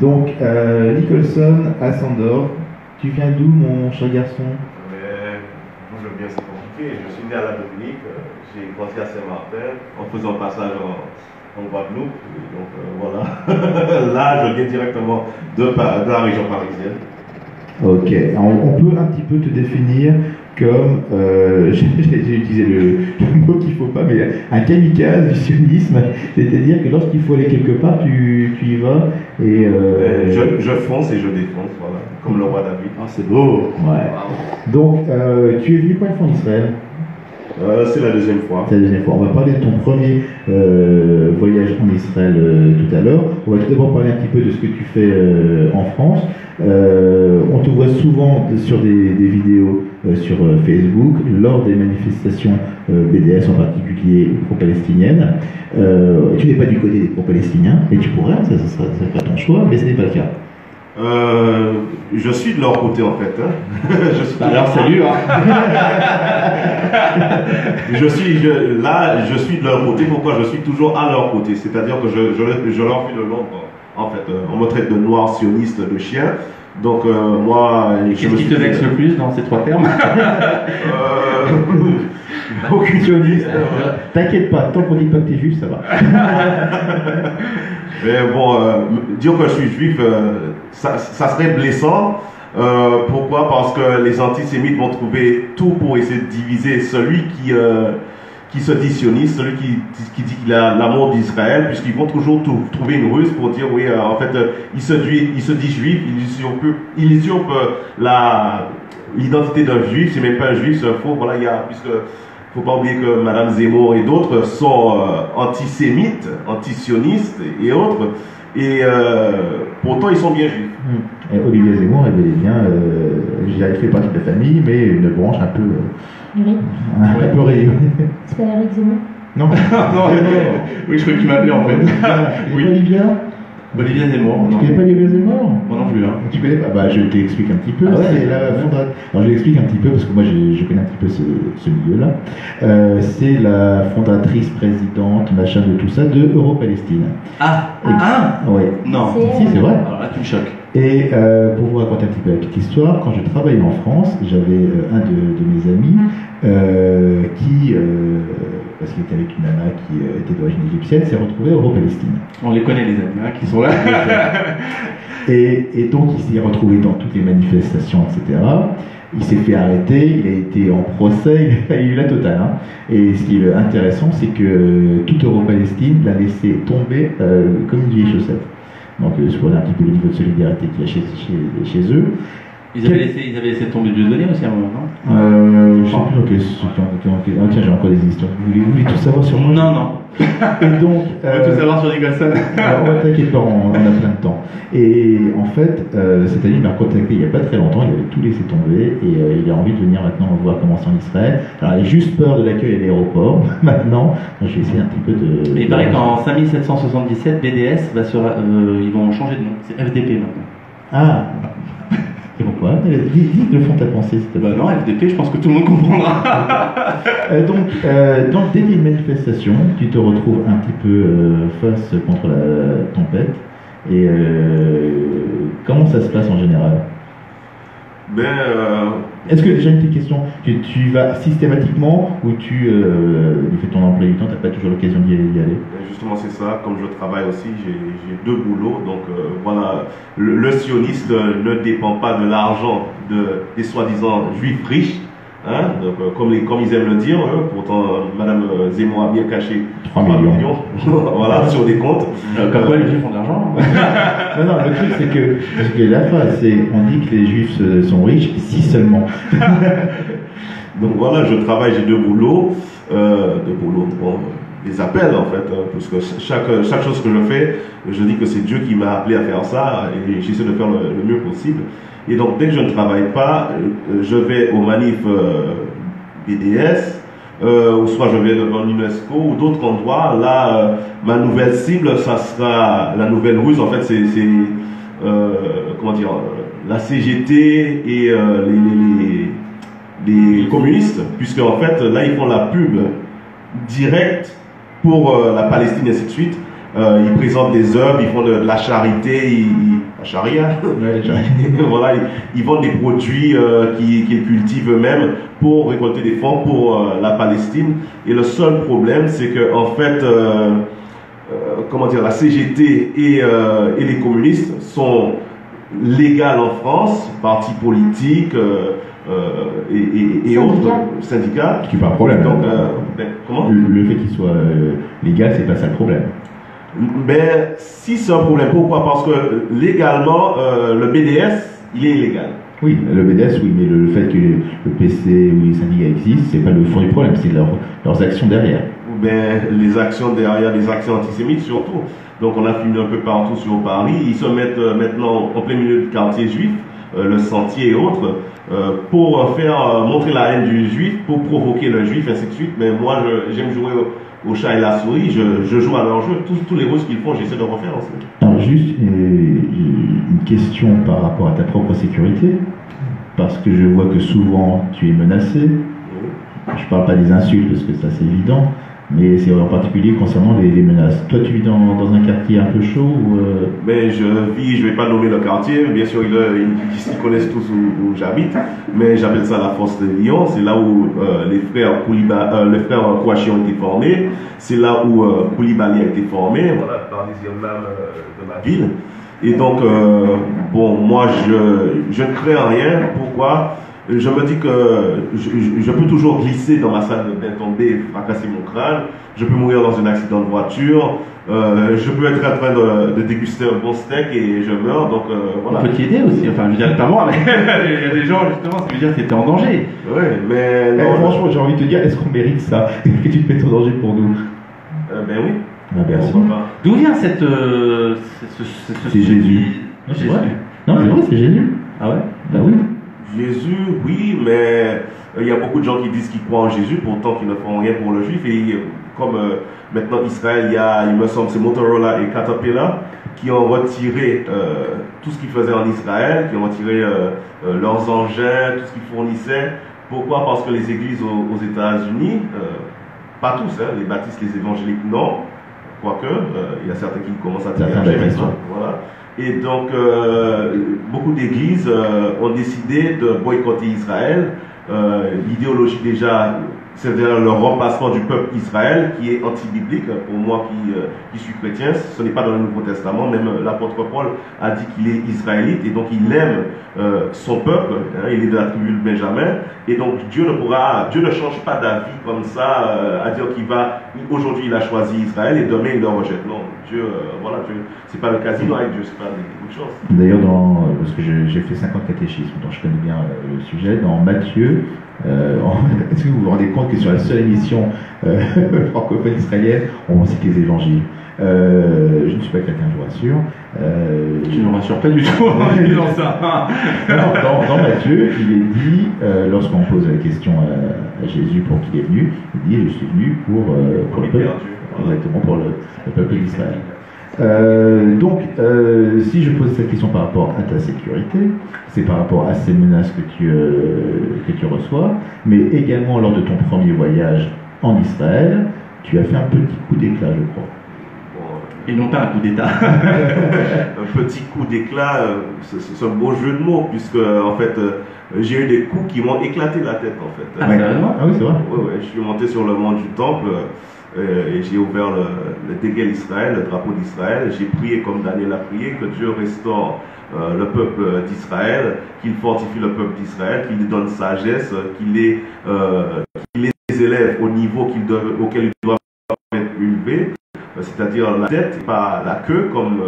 Donc, Nicholson à Sandor, tu viens d'où, mon cher garçon? D'où je viens, c'est compliqué. Je suis né à la Dominique, j'ai grandi à Saint-Martin en faisant le passage en Guadeloupe. Donc voilà, là je viens directement de la région parisienne. Ok, on peut un petit peu te définir comme, j'ai utilisé le mot qu'il ne faut pas, mais un kamikaze du sionisme, c'est-à-dire que lorsqu'il faut aller quelque part, tu y vas et... Je fonce et je défonce, voilà, comme le roi David. Ah, c'est beau. Ouais. Donc, tu es venu combien de fois en Israël? C'est la deuxième fois. C'est la deuxième fois. On va parler de ton premier voyage en Israël tout à l'heure. On va tout d'abord parler un petit peu de ce que tu fais en France. On te voit souvent sur des vidéos sur Facebook, lors des manifestations BDS en particulier pro-palestiniennes. Tu n'es pas du côté des pro-palestiniens, et tu pourrais, ça serait ton choix, mais ce n'est pas le cas. Je suis de leur côté en fait. Hein. Alors salut. Hein. je suis de leur côté. Pourquoi? Je suis toujours à leur côté. C'est-à-dire que je leur fais de l'ombre. En fait, on me traite de noir sioniste, de chien. Donc moi... Qu'est-ce qui te vexe le plus dans ces trois termes? Aucune sioniste. T'inquiète pas, tant qu'on dit pas que t'es juif, ça va. Mais bon, dire que je suis juif, ça serait blessant. Pourquoi? Parce que les antisémites vont trouver tout pour essayer de diviser celui qui se dit sioniste, celui qui dit qu'il a l'amour d'Israël, puisqu'ils vont toujours trouver une ruse pour dire oui, en fait, il se dit juif, il usurpe l'identité d'un juif, c'est même pas un juif, c'est un faux. Voilà, puisque faut pas oublier que Madame Zemmour et d'autres sont antisémites, antisionistes et autres, et pourtant ils sont bien juifs. Et Olivier Zemmour, il fait partie de la famille, mais une branche un peu... un peu rayée. C'est pas Eric Zemmour? Non. Non. Oui, je croyais que tu m'appelais en fait. Oui. Olivier Olivier Zemmour. Tu connais pas Olivier Zemmour? Moi non plus. Hein. Tu connais pas? Bah, je t'explique un petit peu. Ah ouais, c'est la fondatrice. Alors, je l'explique un petit peu parce que moi, je connais un petit peu ce milieu-là. C'est la fondatrice, présidente, machin de tout ça, de Euro-Palestine. Ouais. Non. Si, c'est vrai. Alors là, tu me choques. Et pour vous raconter un petit peu la petite histoire, quand je travaillais en France, j'avais un de mes amis qui, parce qu'il était avec une nana qui était d'origine égyptienne, s'est retrouvé Euro-Palestine. On les connaît les amis hein, qui sont là. et donc il s'est retrouvé dans toutes les manifestations, etc. Il s'est fait arrêter, il a été en procès, il a eu la totale. Hein. Et ce qui est intéressant, c'est que toute Euro-Palestine l'a laissé tomber comme une vieille chaussette. Donc, je connais un petit peu le niveau de solidarité qu'il y a chez eux. Ils avaient laissé tomber Dieudonné aussi à un moment, non? Je sais plus tiens, j'ai encore des histoires. Vous voulez tout savoir sur moi? Non. Et donc, on va tout savoir sur Nicholson. On va t'inquiéter pas, on a plein de temps. Et en fait, cet ami m'a contacté il n'y a pas très longtemps, il avait tout laissé tomber et il a envie de venir maintenant voir comment c'est en Israël. Alors, il a juste peur de l'accueil à l'aéroport. Maintenant, je vais essayer un petit peu de... Mais il paraît qu'en 5777, BDS ils vont changer de nom. C'est FDP maintenant. Ah. Et pourquoi? Dis le fond de ta pensée, s'il te plaît. Bah non, FDP, je pense que tout le monde comprendra. Donc, dès qu'il y a une manifestation, tu te retrouves un petit peu face contre la tempête. Et comment ça se passe en général? Est-ce que, déjà une petite question, tu vas systématiquement ou tu fais ton emploi du temps, tu n'as pas toujours l'occasion d'y aller? Justement, c'est ça. Comme je travaille aussi, j'ai deux boulots. Donc voilà, le sioniste ne dépend pas de l'argent des soi-disant juifs riches. Hein, donc, comme ils aiment le dire, pourtant Madame Zemmour a bien caché 3 millions. Voilà, sur des comptes. Comme quoi les juifs font de l'argent? Non, le truc c'est que la phrase, c'est on dit que les juifs sont riches, si seulement. Donc voilà, je travaille, j'ai deux boulots. Bon, des appels en fait, parce que chaque chose que je fais, je dis que c'est Dieu qui m'a appelé à faire ça et j'essaie de faire le mieux possible. Et donc dès que je ne travaille pas, je vais au manif BDS, ou soit je vais devant l'UNESCO ou d'autres endroits. Là, ma nouvelle cible, ça sera la nouvelle ruse. En fait, c'est comment dire, la CGT et les communistes, puisque en fait là ils font la pub directe pour la Palestine et ainsi de suite. ils présentent des œuvres, ils font de la charité, la charia. Ouais, Voilà, ils vendent des produits qu'ils cultivent eux-mêmes pour récolter des fonds pour la Palestine. Et le seul problème, c'est que en fait, comment dire, la CGT et les communistes sont légales en France, partis politiques et autres syndicats. Ce qui n'est pas un problème. Donc, comment le fait qu'il soit légal, c'est pas ça le problème. Mais si c'est un problème, pourquoi? Parce que légalement, le BDS, il est illégal. Oui, le BDS, oui, mais le fait que le PC ou les syndicats existent, c'est pas le fond du problème, c'est leurs actions derrière. Ben, les actions derrière, les actions antisémites surtout. Donc on a filmé un peu partout sur Paris. Ils se mettent maintenant en plein milieu du quartier juif, le Sentier et autres, pour faire montrer la haine du juif, pour provoquer le juif, ainsi de suite. Mais moi, j'aime jouer au chat et la souris, je joue à leur jeu. Tous les rôles qu'ils font, j'essaie de refaire aussi. Alors juste une question par rapport à ta propre sécurité, parce que je vois que souvent tu es menacé. Je ne parle pas des insultes parce que ça c'est évident, mais c'est en particulier concernant les menaces. Toi tu vis dans un quartier un peu chaud ou Mais je vais pas nommer le quartier, bien sûr ils connaissent tous où j'habite, mais j'appelle ça la Fosse de Lyon, c'est là où les frères Kouachi ont été formés, c'est là où Koulibaly a été formé, voilà, par les imams de ma ville. Et donc, bon, moi je ne crains rien, pourquoi? Je me dis que je peux toujours glisser dans ma salle de bain, tomber, fracasser mon crâne. Je peux mourir dans un accident de voiture. Je peux être en train de déguster un bon steak et je meurs. Donc voilà. On peut t'y aider aussi. Enfin, je veux dire, pas moi, mais il y a des gens justement, ça veut dire que t'étais en danger. Oui, mais non, franchement, j'ai envie de te dire, est-ce qu'on mérite ça que tu te mettes en danger pour nous? Ben oui. Ah, merci. D'où vient cette c'est Jésus. Non, c'est vrai. Non, c'est vrai, c'est Jésus. Ah ouais? Bah oui. Jésus, oui, mais il y a beaucoup de gens qui disent qu'ils croient en Jésus, pourtant qu'ils ne font rien pour le juif. Et comme maintenant Israël, il me semble, c'est Motorola et Caterpillar qui ont retiré tout ce qu'ils faisaient en Israël, qui ont retiré leurs engins, tout ce qu'ils fournissaient. Pourquoi? Parce que les églises aux États-Unis, pas tous, hein, les baptistes, les évangéliques, non, quoique, il y a certains qui commencent à diverger maintenant. Voilà. Et donc, beaucoup d'églises ont décidé de boycotter Israël. L'idéologie déjà, c'est-à-dire le remplacement du peuple Israël, qui est anti-biblique. Pour moi qui suis chrétien, ce n'est pas dans le Nouveau Testament. Même l'apôtre Paul a dit qu'il est israélite et donc il aime son peuple. Hein, il est de la tribu de Benjamin. Et donc Dieu ne change pas d'avis comme ça, à dire qu'il va, aujourd'hui il a choisi Israël et demain il le rejette. Non, Dieu, voilà, c'est pas le casino avec Dieu, c'est pas beaucoup de choses. D'ailleurs, parce que j'ai fait 50 catéchismes, donc je connais bien le sujet, dans Matthieu, est-ce que vous vous rendez compte que sur la seule émission francophone israélienne, on cite les évangiles? Je ne suis pas chrétien, je vous rassure. Tu ne me rassures pas du tout en disant ça. Dans Matthieu, il est dit, lorsqu'on pose la question à Jésus pour qui il est venu, il dit: je suis venu pour le peuple, exactement, pour le peuple d'Israël. Donc, si je pose cette question par rapport à ta sécurité, c'est par rapport à ces menaces que tu reçois, mais également lors de ton premier voyage en Israël, tu as fait un petit coup d'éclat, je crois. Et non pas un coup d'État. Un petit coup d'éclat, c'est un beau jeu de mots, puisque en fait, j'ai eu des coups qui m'ont éclaté la tête en fait. Ah, sérieusement? Ah oui, c'est vrai. Ouais, je suis monté sur le mont du Temple et j'ai ouvert le Dégel Israël, le drapeau d'Israël. J'ai prié comme Daniel a prié, que Dieu restaure le peuple d'Israël, qu'il fortifie le peuple d'Israël, qu'il lui donne sagesse, qu'il les élève au niveau auquel il doit être élevé, c'est-à-dire la tête et pas la queue, comme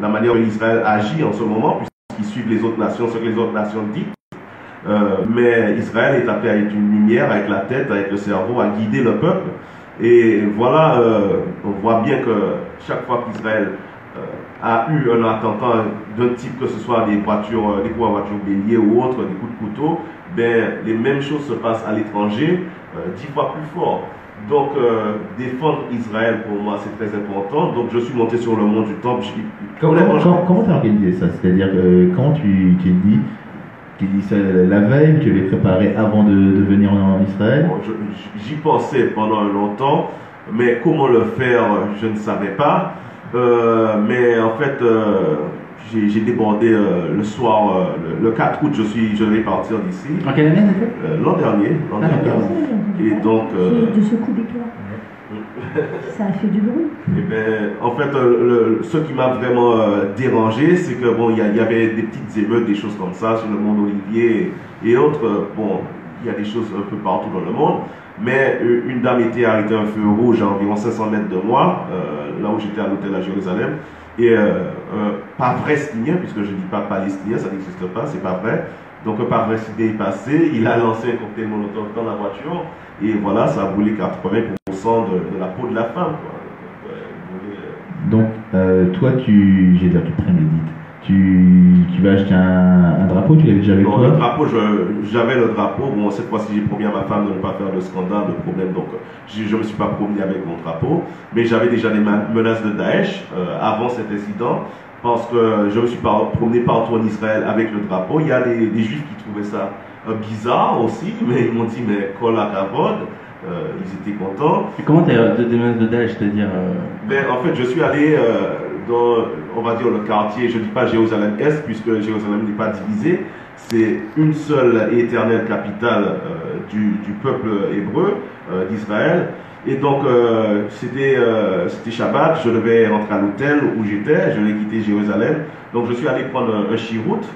la manière dont Israël agit en ce moment, puisqu'ils suivent les autres nations, ce que les autres nations disent. Mais Israël est appelé à être une lumière avec la tête, avec le cerveau, à guider le peuple. Et voilà, on voit bien que chaque fois qu'Israël a eu un attentat d'un type, que ce soit des coups à voiture bélier ou autres, des coups de couteau, ben, les mêmes choses se passent à l'étranger, 10 fois plus fort. Donc, défendre Israël, pour moi, c'est très important. Donc, je suis monté sur le mont du Temple. Comment tu as organisé ça? C'est-à-dire, comment tu t'es dit? Tu dis ça la veille, tu l'avais préparé avant de venir en Israël? Bon, j'y pensais pendant longtemps, mais comment le faire, je ne savais pas. Mais en fait, j'ai débordé le soir, le 4 août, je vais partir d'ici. En quelle année c'était L'an dernier. Et donc. De ce coup d'éclat. Ça a fait du bruit. Et ben, en fait, ce qui m'a vraiment dérangé, c'est que bon, il y avait des petites émeutes, des choses comme ça sur le monde Olivier et autres. Bon, il y a des choses un peu partout dans le monde. Mais une dame était arrêtée à un feu rouge à environ 500 mètres de moi, là où j'étais à l'hôtel à Jérusalem. Et pas palestinien, puisque je ne dis pas palestinien, ça n'existe pas, c'est pas vrai. Donc un palestinien est passé, il a lancé un cocktail molotov dans la voiture, et voilà, ça a brûlé 80% de la peau de la femme. Quoi. Donc, toi, tu prémédites. Tu vas acheter un drapeau, tu l'avais déjà avec non, toi? Le drapeau, j'avais le drapeau. Bon, cette fois-ci, j'ai promis à ma femme de ne pas faire de scandale, de problème. Donc, je ne me suis pas promené avec mon drapeau. Mais j'avais déjà des menaces de Daesh avant cet incident. Parce que je me suis promené partout en Israël avec le drapeau. Il y a des juifs qui trouvaient ça bizarre aussi. Mais ils m'ont dit, mais kol hakavod. Ils étaient contents. Et comment tu as des menaces de Daesh, c'est-à-dire Ben, en fait, je suis allé dans, on va dire, le quartier, je ne dis pas Jérusalem-Est, puisque Jérusalem n'est pas divisé. C'est une seule et éternelle capitale du peuple hébreu, d'Israël. Et donc, c'était Shabbat, je devais rentrer à l'hôtel où j'étais, je devais quitter Jérusalem. Donc, je suis allé prendre un chiroute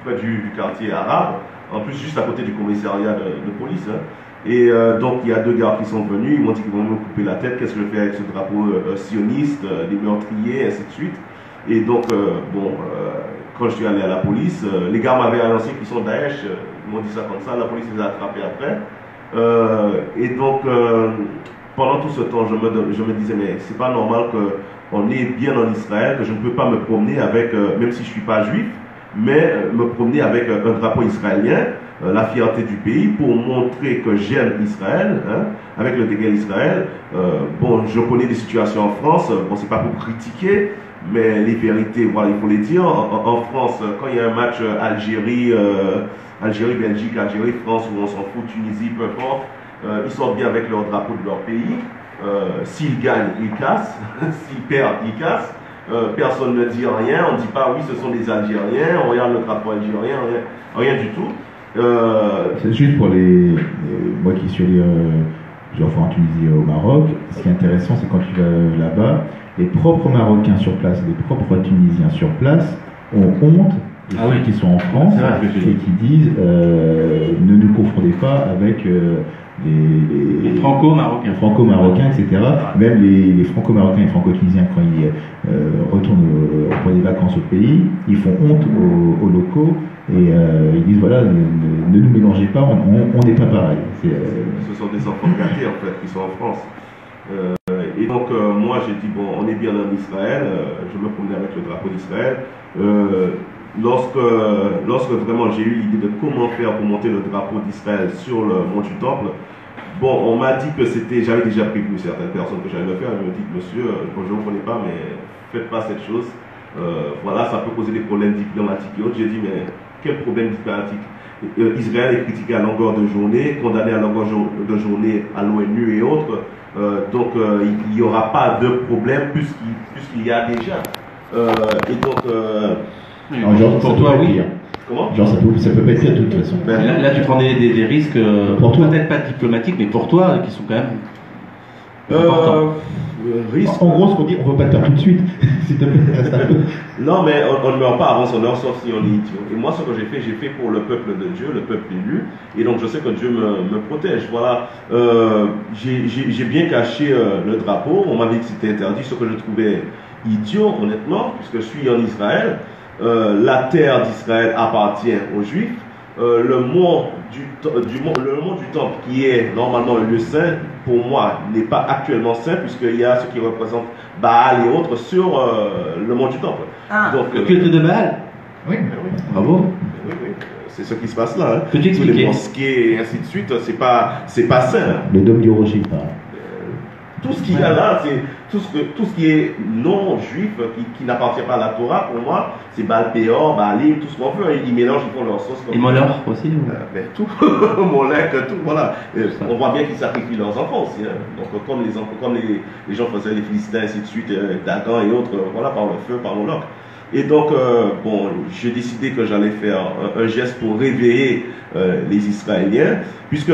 près du quartier arabe, en plus juste à côté du commissariat de police. Hein. Et donc il y a deux gars qui sont venus, ils m'ont dit qu'ils vont me couper la tête, qu'est-ce que je fais avec ce drapeau sioniste, des meurtriers, ainsi de suite. Et donc, quand je suis allé à la police, les gars m'avaient annoncé qu'ils sont Daesh, ils m'ont dit ça comme ça, la police les a attrapés après. Et donc, pendant tout ce temps, je me disais, mais c'est pas normal qu'on est bien en Israël, que je ne peux pas me promener avec, même si je ne suis pas juif, mais me promener avec un drapeau israélien, la fierté du pays, pour montrer que j'aime Israël, hein, avec le dégain Israël. Bon, je connais des situations en France, bon, c'est pas pour critiquer, mais les vérités, voilà, il faut les dire. En France, quand il y a un match Algérie-Belgique, Algérie-France, où on s'en fout, Tunisie, peu importe, ils sortent bien avec leur drapeau de leur pays. S'ils gagnent, ils cassent. S'ils perdent, ils cassent. Personne ne dit rien, on ne dit pas oui, ce sont des Algériens, on regarde le drapeau algérien, rien du tout. C'est juste pour moi qui suis allé plusieurs fois en Tunisie et au Maroc, ce qui est intéressant, c'est quand tu vas là-bas, les propres Marocains sur place, les propres Tunisiens sur place ont honte des ceux qui sont en France et qui disent ne nous confondez pas avec les franco-marocains, etc. Même les franco-marocains et franco-tunisiens, quand ils retournent pour des vacances au pays, ils font honte aux locaux et ils disent voilà, ne nous mélangez pas, on n'est pas pareil. Ce sont des enfants gâtés en fait qui sont en France. Et donc moi j'ai dit bon, on est bien en Israël, je me promenais avec le drapeau d'Israël. Lorsque vraiment j'ai eu l'idée de comment faire pour monter le drapeau d'Israël sur le mont du Temple, bon, on m'a dit que j'avais déjà prévenu certaines personnes que j'allais le faire. Elles me disent, monsieur, je ne vous connais pas, mais faites pas cette chose. Voilà, ça peut causer des problèmes diplomatiques et autres. J'ai dit, mais quel problème diplomatique? Israël est critiqué à longueur de journée, condamné à longueur de journée à l'ONU et autres. Donc, il n'y aura pas de problème puisqu'il y a déjà. Et donc... pour toi, oui. Comment? Genre ça peut pas être ça de toute façon. Là tu prends des risques, peut-être pas diplomatiques, mais pour toi, qui sont quand même importants. Risque. En gros, ce qu'on dit, on ne peut pas le faire tout de suite. S'il te plaît, reste un peu. Non, mais on ne meurt pas avant son heure, sauf si on est idiot. Et moi, ce que j'ai fait pour le peuple de Dieu, le peuple élu. Et donc, je sais que Dieu me protège. Voilà. J'ai bien caché le drapeau. On m'avait dit que c'était interdit, ce que je trouvais idiot, honnêtement, puisque je suis en Israël. La terre d'Israël appartient aux Juifs. Le mont du Temple, qui est normalement le lieu saint, pour moi, n'est pas actuellement saint, puisqu'il y a ce qui représente Baal et autres sur le mont du Temple. Donc, le culte de Baal? Oui. Bravo. Oui. C'est ce qui se passe là. Hein. Peux-tu expliquer? Les mosquées et ainsi de suite, c'est pas sain. Le dôme du Rocher, Tout ce qu'il y a là, c'est tout ce qui est non-juif, qui n'appartient pas à la Torah, pour moi, c'est Baal Péor, Baalim, tout ce qu'on veut. Ils mélangent, ils font leur sauce. Et Moloch aussi ben, tout. Molech, tout, voilà. On voit bien qu'ils sacrifient leurs enfants aussi. Hein. Donc, comme les gens faisaient les Philistins, ainsi de suite, Dagan et autres, voilà, par le feu, par Moloch. Et donc, bon, j'ai décidé que j'allais faire un geste pour réveiller les Israéliens, puisque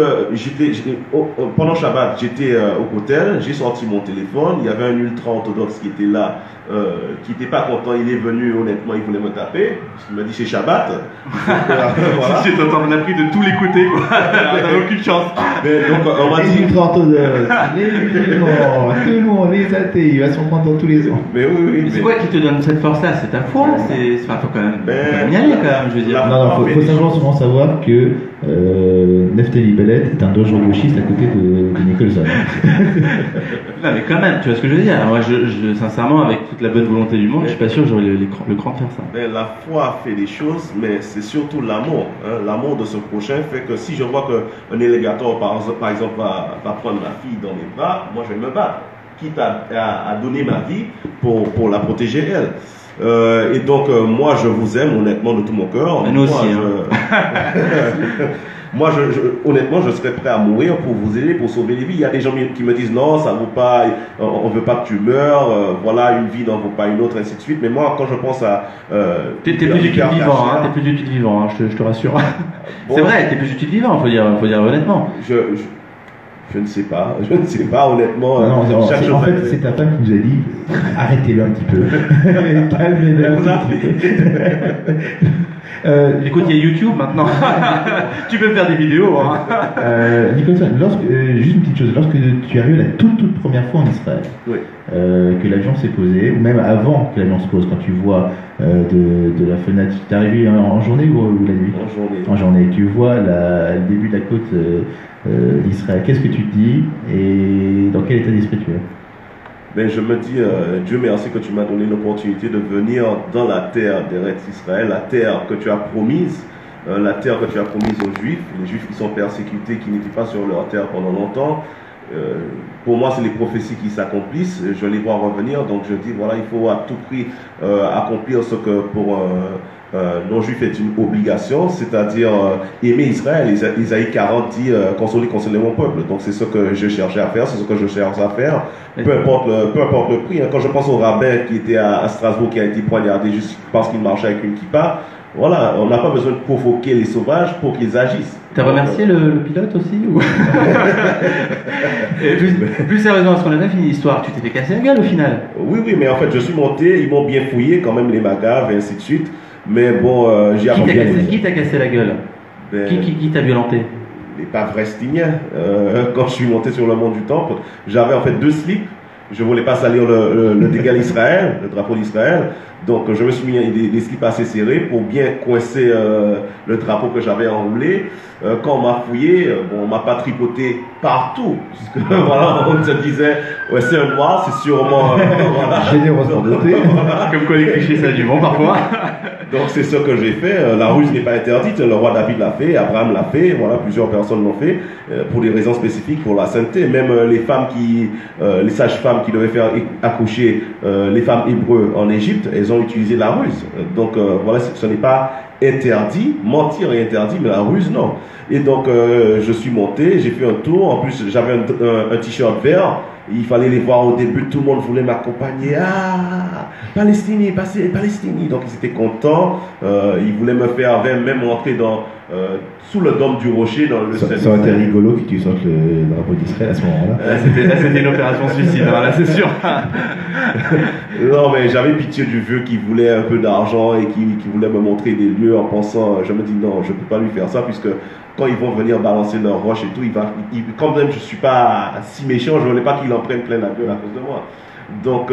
pendant Shabbat, j'étais au hôtel, j'ai sorti mon téléphone, il y avait un ultra-orthodoxe qui était là, qui n'était pas content, il est venu, honnêtement, il voulait me taper, parce qu'il m'a dit c'est Shabbat. Voilà. Si on a pris de tout l'écouter, quoi. On n'a aucune chance. Mais donc, on m'a dit ultra-orthodoxe, les musulmans, tout le monde, les athées, il va s'en prendre dans tous les ans. Mais oui. Mais c'est quoi qui te donne cette force-là? C'est ta foi? Enfin, faut quand même y aller, quand même, je veux dire. Non, faut simplement savoir que Neftali Bennett est un dojo gauchiste à côté de Nicholson. Non, mais quand même, tu vois ce que je veux dire. Moi, sincèrement, avec toute la bonne volonté du monde, je suis pas sûr que j'aurais le cran de faire ça. Mais la foi fait les choses, mais c'est surtout l'amour. Hein. L'amour de ce prochain fait que si je vois qu'un alligator, par exemple, va prendre ma fille dans mes bras, moi je vais me battre, quitte à donner ma vie pour la protéger elle. Et donc, moi, je vous aime honnêtement de tout mon cœur. Nous aussi. Moi, honnêtement, je serais prêt à mourir pour vous aider, pour sauver les vies. Il y a des gens qui me disent non, ça vaut pas, on veut pas que tu meurs, voilà, une vie n'en vaut pas une autre, ainsi de suite. Mais moi, quand je pense à. T'es plus du tout vivant, hein, t'es plus du tout vivant, hein, je te rassure. Bon, c'est vrai, t'es plus du tout vivant, faut dire honnêtement. Je ne sais pas, honnêtement. Non, en fait, c'est ta femme qui nous a dit arrêtez-le un petit peu. Calmez-le un petit peu. Écoute, il y a YouTube maintenant. Tu peux faire des vidéos. Hein. Nicholson, juste une petite chose, lorsque tu es arrivé la toute première fois en Israël, oui. Que l'avion s'est posé, ou même avant que l'avion se pose, quand tu vois de la fenêtre, tu es arrivé en journée ou la nuit? En journée. En journée. Tu vois le début de la côte d'Israël. Qu'est-ce que tu te dis et dans quel état d'esprit tu es? Ben, je me dis, Dieu merci que tu m'as donné l'opportunité de venir dans la terre d'Eretz Israël, la terre que tu as promise, la terre que tu as promise aux Juifs, les Juifs qui sont persécutés, qui n'étaient pas sur leur terre pendant longtemps. Pour moi, c'est les prophéties qui s'accomplissent. Je les vois revenir, donc je dis voilà, il faut à tout prix accomplir ce que pour non-juif est une obligation, c'est-à-dire aimer Israël. Isaïe 40 dit consoler mon peuple. Donc c'est ce que je cherchais à faire, c'est ce que je cherche à faire. Peu importe le prix. Hein. Quand je pense au rabbin qui était à Strasbourg, qui a été poignardé juste parce qu'il marchait avec une kippa, voilà, on n'a pas besoin de provoquer les sauvages pour qu'ils agissent. T'as remercié le pilote aussi ou... Et plus sérieusement, parce qu'on a bien fini l'histoire, tu t'es fait casser la gueule au final. Oui, mais en fait, je suis monté, ils m'ont bien fouillé, quand même, les magaves et ainsi de suite. Mais bon, j'ai appris. Qui t'a cassé la gueule? Qui t'a violenté? Les Palestiniens. Quand je suis monté sur le mont du Temple, j'avais en fait 2 slips. Je ne voulais pas salir le dégât d'Israël, le drapeau d'Israël. Donc je me suis mis des slips assez serrés pour bien coincer le drapeau que j'avais enroulé. Quand on m'a fouillé, on ne m'a pas tripoté partout. Parce que voilà, on se disait, ouais, c'est un noir, c'est sûrement voilà. Généreusement doté. Comme quoi les clichés, ça a du bon parfois. Donc c'est ce que j'ai fait. La ruse n'est pas interdite. Le roi David l'a fait, Abraham l'a fait. Voilà, plusieurs personnes l'ont fait pour des raisons spécifiques, pour la sainteté. Même les femmes les sages-femmes qui devaient faire accoucher les femmes hébreux en Égypte, elles ont utilisé la ruse. Donc voilà, ce n'est pas interdit. Mentir est interdit, mais la ruse non. Et donc je suis monté, j'ai fait un tour. En plus, j'avais un t-shirt vert. Il fallait les voir au début, tout le monde voulait m'accompagner. Ah, Palestini, Palestini. Donc ils étaient contents. Ils voulaient me faire même rentrer sous le dôme du rocher. Ça aurait été rigolo que tu sortes le drapeau d'Israël à ce moment-là. C'était une opération suicide, là c'est sûr. Non, mais j'avais pitié du vieux qui voulait un peu d'argent et qui voulait me montrer des lieux en pensant, je me dis non, je ne peux pas lui faire ça puisque quand ils vont venir balancer leur roche et tout, quand même je ne suis pas si méchant, je ne voulais pas qu'il en prenne plein la gueule à cause de moi. Donc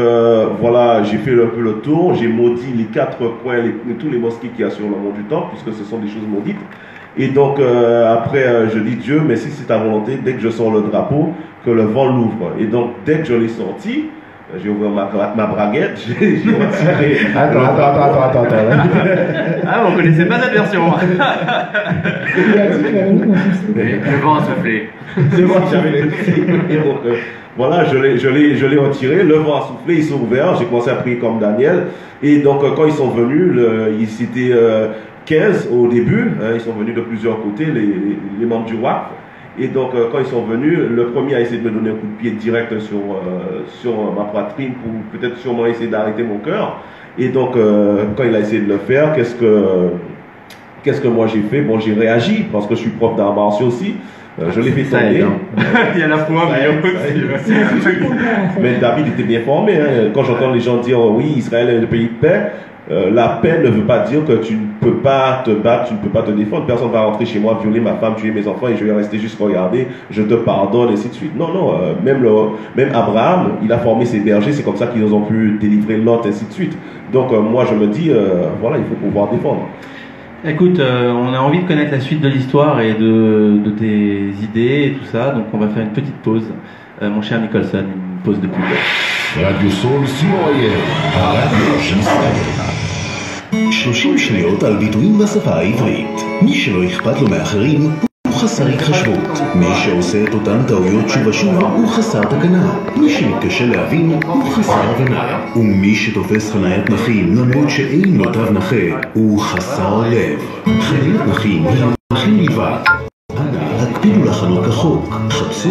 voilà, j'ai fait un peu le tour, j'ai maudit les 4 coins, tous les mosquées qu'il y a sur le mont du Temple, puisque ce sont des choses maudites. Et donc après, je dis Dieu, mais si c'est ta volonté, dès que je sors le drapeau, que le vent l'ouvre. Et donc dès que je l'ai sorti, J'ai ouvert ma braguette, j'ai retiré. Attends. Ah, on connaissait pas cette version. Il a dit qu'il avait une confiance. Le vent a soufflé. C'est moi qui avais les et donc, voilà, je l'ai retiré, le vent a soufflé, ils sont ouverts, j'ai commencé à prier comme Daniel. Et donc, quand ils sont venus, ils étaient 15 au début, hein, ils sont venus de plusieurs côtés, les membres du WAC. Et donc, quand ils sont venus, le premier a essayé de me donner un coup de pied direct sur ma poitrine pour peut-être sûrement essayer d'arrêter mon cœur. Et donc, quand il a essayé de le faire, qu'est-ce que moi j'ai fait? Bon, j'ai réagi parce que je suis prof d'arts martiaux aussi. Je l'ai fait tomber. Il y a la foi, mais mais David était bien formé. Hein. Quand j'entends les gens dire oui, Israël est le pays de paix, la paix ne veut pas dire que tu ne peux pas te battre, tu ne peux pas te défendre. Personne ne va rentrer chez moi, violer ma femme, tuer mes enfants et je vais rester juste regarder, je te pardonne, et ainsi de suite. Non, même Abraham, il a formé ses bergers, c'est comme ça qu'ils ont pu délivrer Lot, ainsi de suite. Donc moi je me dis, voilà, il faut pouvoir défendre. Écoute, on a envie de connaître la suite de l'histoire et de tes idées et tout ça, donc on va faire une petite pause. Mon cher Nicholson, une pause de pub. רדיו סול co.il, הרדיו של ישראל. 30 שניות על ביטויים בשפה העברית. מי שלא אכפת לו מאחרים הוא חסר התחשבות. מי שעושה את אותן טעויות שוב ושוב הוא חסר תקנה. מי שמתקשה להבין הוא חסר הבנה. ומי שתופס חניית נכים למרות שאין לו תו נכה הוא חסר לב. חניית נכים היא נכים בלבד. אנא הקפידו לחנות כחוק. חפשו